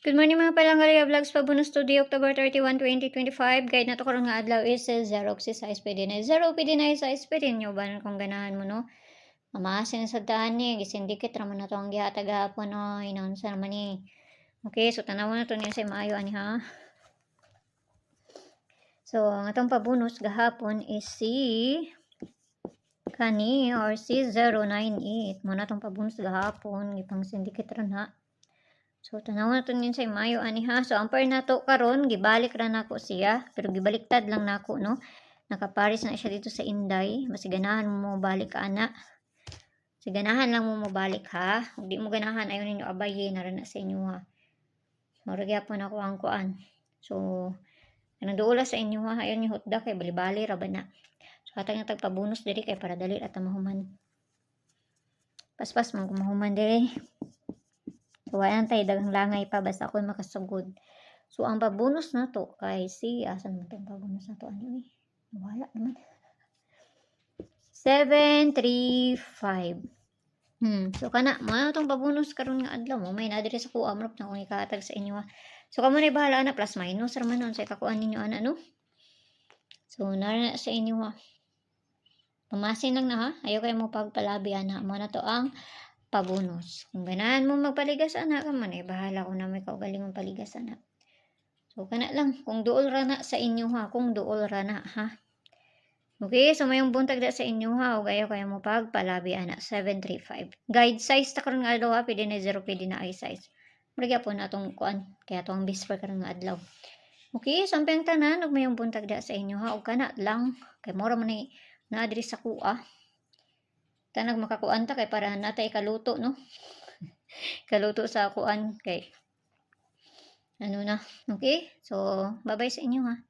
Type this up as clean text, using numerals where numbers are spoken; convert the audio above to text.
Good morning mga palanggalaya vlogs, Pabunos Studio, October 31, 2025. Guide na to karon nga adlaw is 0 size pwede na 0 pwede na size pwede nyo ba kung ganahan mo no. Mamasin sa daan ni gisindikit ra man na to ang gihatag gahapon no, inunsa naman ni. Okay, so tanawon na to niya sa maayo ani ha. So ang atong pabunos gahapon is si kani or si 098 mo na tong pabunos gahapon gipang sindikit ra na. So tanawon nato nin sa mayo ani ha. So ang pair nato karon gibalik ra nako siya pero gibaliktad lang nako no. Nakaparis na siya dito sa Inday. Mas ganahan mo balik ka ana. Siganahan lang mo mabalik ha. Kung di mo ganahan ayon ninyo abayin na na sa inyo ha. Murag gyapon ako ang kuan. So kanang duula sa inyo ha. Ayon ni hutda kay bali-bali ra ba na. So hatag na tagpabonus diri kay para dali at mahuman. Paspas mo mahuman diri. So, ayan tayo, dagang langay pa, basta ako'y makasugod. So, ang pabonus na to, kay si, asan mo itong pabonus na to? Ano eh? Wala naman. 735. So, kana, mga itong pabonus karon nga adlaw mo, may nadiri sa kuha, marap na kung ikahatag sa inyo ha. So, kamo na bahala na, plus minus, raman nun, sa ikakuan ninyo, ana, no? So, nara sa inyo ha. Pumasin lang na ha, ayaw kayo mo pagpalabi, ana, mo na to ang pabonus. Kung ganahan mo magpaligas ana ka man bahala ko na may kaugaling mong paligas ana. So kana lang kung duol ra na sa inyo ha, kung duol ra na ha. Okay, so mayong buntag da sa inyo ha, ug ayaw kayo mo pagpalabi ana 735. Guide size ta karon nga adlaw ha, pwede na 0 pwede na I size. Murag po na atong kuan, kaya atong bisper karon nga adlaw. Okay, so ang tanan ug mayong buntag da sa inyo ha, ug kana lang kay mura man ni na adri sa kuha. Tanag makakuan ta kay para natay kaluto no. Kaluto sa kuan kay ano na. Okay? So bye-bye sa inyo ha.